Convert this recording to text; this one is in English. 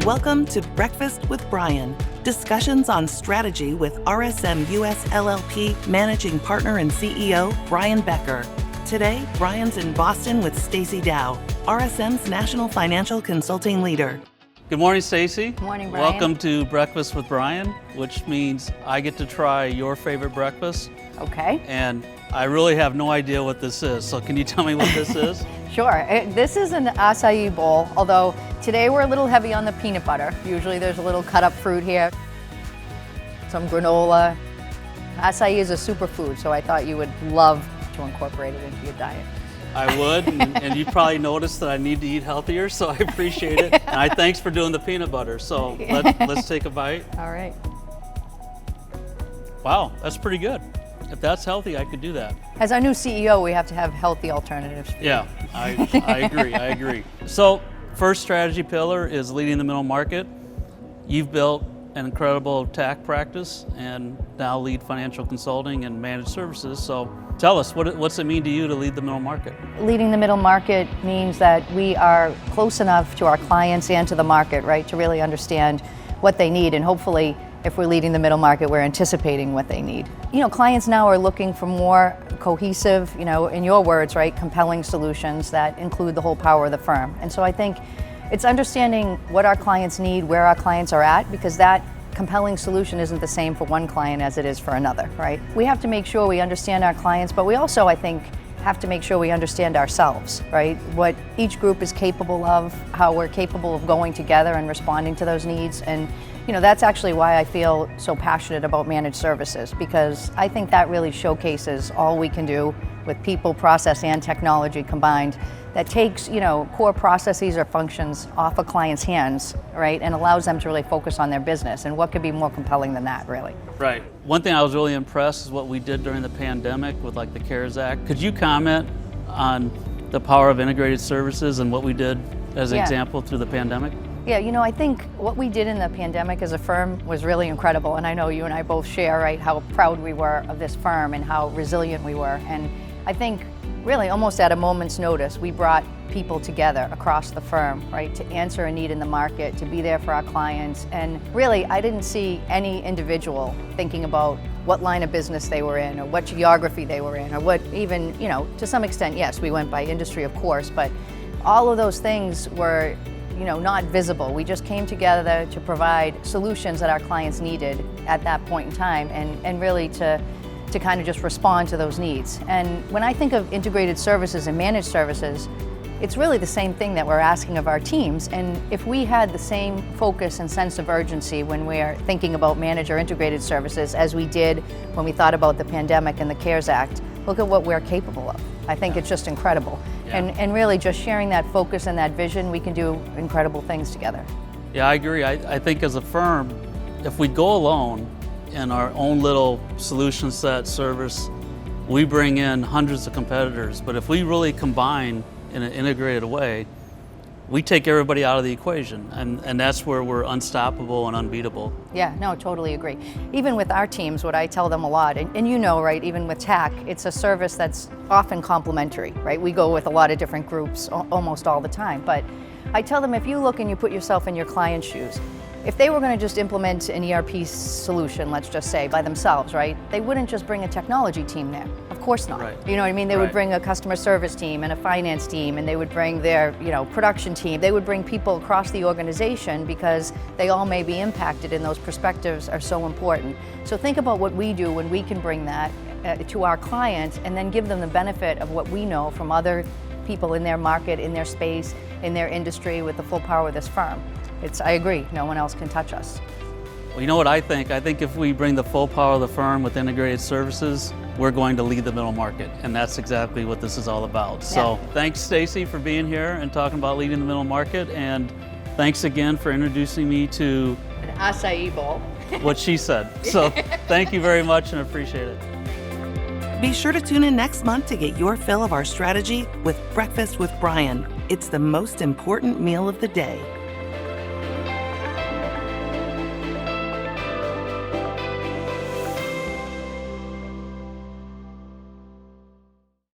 Welcome to Breakfast with Brian, discussions on strategy with RSM US LLP Managing Partner and CEO Brian Becker. Today, Brian's in Boston with Stacy Dow, RSM's National Financial Consulting Leader. Good morning, Stacy. Good morning, Brian. Welcome to Breakfast with Brian, which means I get to try your favorite breakfast. Okay. And I really have no idea what this is, so can you tell me what this is? Sure. This is an acai bowl, although today we're a little heavy on the peanut butter. Usually there's a little cut up fruit here, some granola. Acai is a superfood, so I thought you would love to incorporate it into your diet. I would, and you probably noticed that I need to eat healthier, so I appreciate it. And thanks for doing the peanut butter. So let's take a bite. All right. Wow, that's pretty good. If that's healthy, I could do that. As our new CEO, we have to have healthy alternatives. Yeah, I agree. So, first strategy pillar is leading the middle market. You've built an incredible TAC practice and now lead financial consulting and managed services. So tell us, what's it mean to you to lead the middle market? Leading the middle market means that we are close enough to our clients and to the market, right, to really understand what they need, and hopefully if we're leading the middle market, we're anticipating what they need. Clients now are looking for more cohesive, in your words, right, compelling solutions that include the whole power of the firm. And so I think it's understanding what our clients need, where our clients are at, because that compelling solution isn't the same for one client as it is for another, right? We have to make sure we understand our clients, but we also, I think, have to make sure we understand ourselves, right? What each group is capable of, how we're capable of going together and responding to those needs. And that's actually why I feel so passionate about managed services, because I think that really showcases all we can do with people, process, and technology combined that takes, core processes or functions off a client's hands, right, and allows them to really focus on their business. And what could be more compelling than that, really? Right. One thing I was really impressed is what we did during the pandemic with the CARES Act. Could you comment on the power of integrated services and what we did as an example through the pandemic? Yeah, I think what we did in the pandemic as a firm was really incredible. And I know you and I both share, right, how proud we were of this firm and how resilient we were. And I think really almost at a moment's notice, we brought people together across the firm, right, to answer a need in the market, to be there for our clients. And really, I didn't see any individual thinking about what line of business they were in or what geography they were in or what even, to some extent, yes, we went by industry, of course, but all of those things were not visible. We just came together to provide solutions that our clients needed at that point in time and really to kind of just respond to those needs. And when I think of integrated services and managed services, it's really the same thing that we're asking of our teams. And if we had the same focus and sense of urgency when we're thinking about managed or integrated services as we did when we thought about the pandemic and the CARES Act, look at what we're capable of. I think it's just incredible. Yeah. And really just sharing that focus and that vision, we can do incredible things together. Yeah, I agree. I think as a firm, if we go alone in our own little solution set service, we bring in hundreds of competitors. But if we really combine in an integrated way, we take everybody out of the equation. And that's where we're unstoppable and unbeatable. Yeah, no, totally agree. Even with our teams, what I tell them a lot, and right, even with TAC, it's a service that's often complementary, right? We go with a lot of different groups almost all the time. But I tell them, if you look and you put yourself in your client's shoes, if they were going to just implement an ERP solution, let's just say, by themselves, right, they wouldn't just bring a technology team there. Of course not. Right. You know what I mean? They would bring a customer service team and a finance team, and they would bring their, production team. They would bring people across the organization because they all may be impacted, and those perspectives are so important. So think about what we do when we can bring that to our clients and then give them the benefit of what we know from other people in their market, in their space, in their industry with the full power of this firm. I agree, no one else can touch us. Well, you know what I think? I think if we bring the full power of the firm with integrated services, we're going to lead the middle market, and that's exactly what this is all about. So thanks, Stacy, for being here and talking about leading the middle market, and thanks again for introducing me to an acai bowl. What she said. So thank you very much and appreciate it. Be sure to tune in next month to get your fill of our strategy with Breakfast with Brian. It's the most important meal of the day.